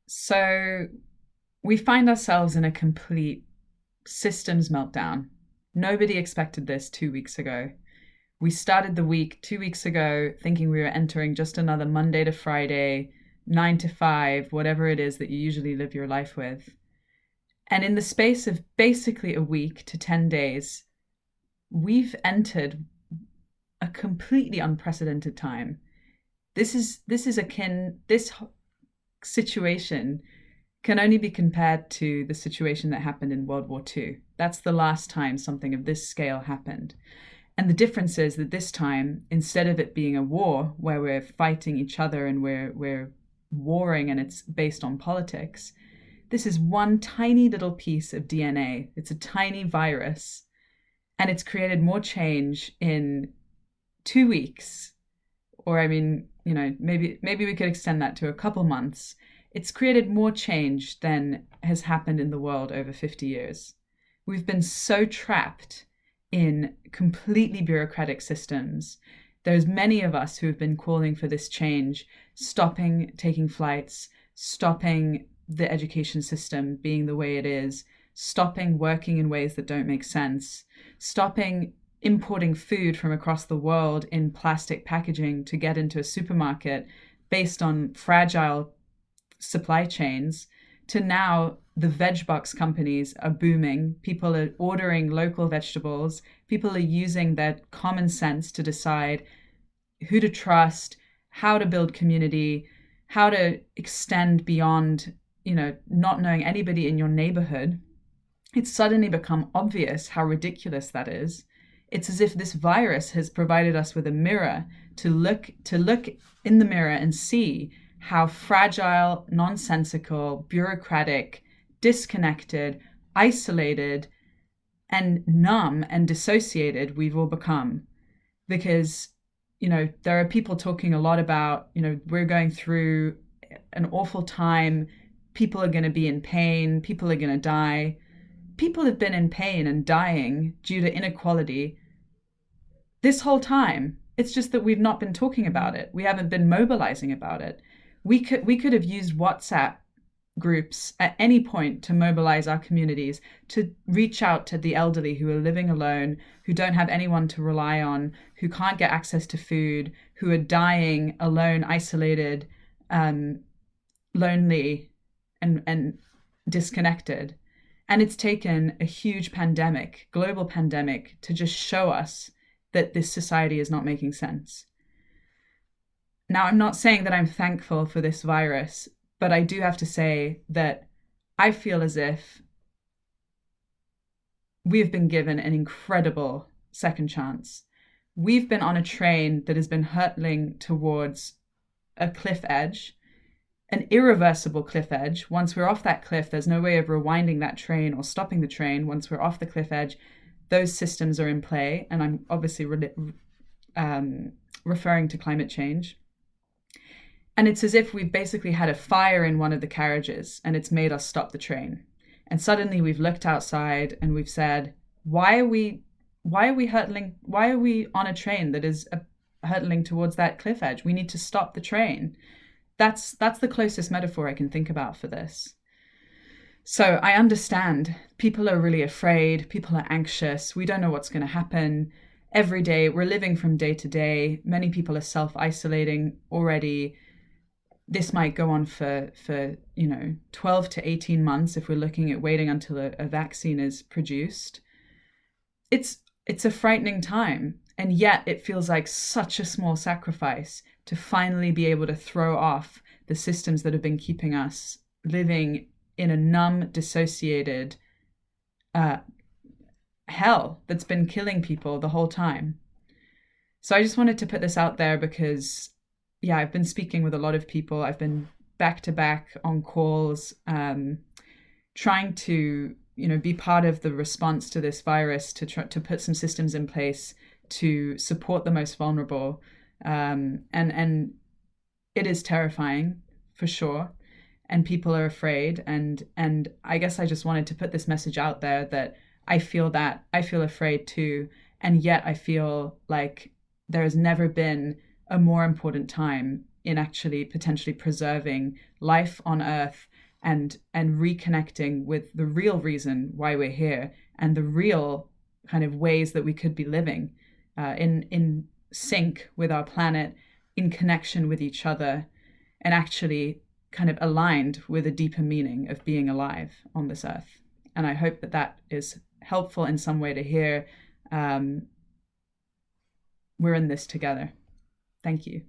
So we find ourselves in a complete systems meltdown. Nobody expected this 2 weeks ago. We started the week 2 weeks ago thinking we were entering just another Monday to Friday, 9 to 5, whatever it is that you usually live your life with. And in the space of basically a week to 10 days, we've entered a completely unprecedented time. This situation can only be compared to the situation that happened in World War II. That's the last time something of this scale happened. And the difference is that this time, instead of it being a war where we're fighting each other and we're warring and it's based on politics, this is one tiny little piece of DNA. It's a tiny virus, and it's created more change in 2 weeks. Or I mean, maybe we could extend that to a couple months. It's created more change than has happened in the world over 50 years. We've been so trapped in completely bureaucratic systems. There's many of us who have been calling for this change, stopping taking flights, stopping the education system being the way it is, stopping working in ways that don't make sense, stopping importing food from across the world in plastic packaging to get into a supermarket based on fragile supply chains, to now the veg box companies are booming. People are ordering local vegetables. People are using their common sense to decide who to trust, how to build community, how to extend beyond, not knowing anybody in your neighborhood. It's suddenly become obvious how ridiculous that is. It's as if this virus has provided us with a mirror to look in the mirror and see how fragile, nonsensical, bureaucratic, disconnected, isolated, and numb and dissociated we've all become. Because, there are people talking a lot about, we're going through an awful time. People are going to be in pain. People are going to die. People have been in pain and dying due to inequality this whole time. It's just that we've not been talking about it. We haven't been mobilizing about it. We could have used WhatsApp groups at any point to mobilize our communities, to reach out to the elderly who are living alone, who don't have anyone to rely on, who can't get access to food, who are dying alone, isolated, lonely, and disconnected. And it's taken a huge pandemic, global pandemic, to just show us that this society is not making sense. Now, I'm not saying that I'm thankful for this virus, but I do have to say that I feel as if we've been given an incredible second chance. We've been on a train that has been hurtling towards a cliff edge, an irreversible cliff edge. Once we're off that cliff, there's no way of rewinding that train or stopping the train. Once we're off the cliff edge, those systems are in play. And I'm obviously referring to climate change. And it's as if we've basically had a fire in one of the carriages and it's made us stop the train. And suddenly we've looked outside and we've said, why are we hurtling? Why are we on a train that is hurtling towards that cliff edge? We need to stop the train. That's the closest metaphor I can think about for this. So I understand people are really afraid. People are anxious. We don't know what's going to happen. Every day we're living from day to day. Many people are self-isolating already. This might go on for 12 to 18 months if we're looking at waiting until a vaccine is produced. It's a frightening time, and yet it feels like such a small sacrifice to finally be able to throw off the systems that have been keeping us living in a numb, dissociated hell that's been killing people the whole time. So I just wanted to put this out there because I've been speaking with a lot of people. I've been back to back on calls, trying to, be part of the response to this virus, to try to put some systems in place to support the most vulnerable. And it is terrifying for sure. And people are afraid. And I guess I just wanted to put this message out there that I feel afraid too. And yet I feel like there has never been a more important time in actually potentially preserving life on Earth and reconnecting with the real reason why we're here and the real kind of ways that we could be living in sync with our planet, in connection with each other, and actually kind of aligned with a deeper meaning of being alive on this earth. And I hope that that is helpful in some way to hear. We're in this together. Thank you.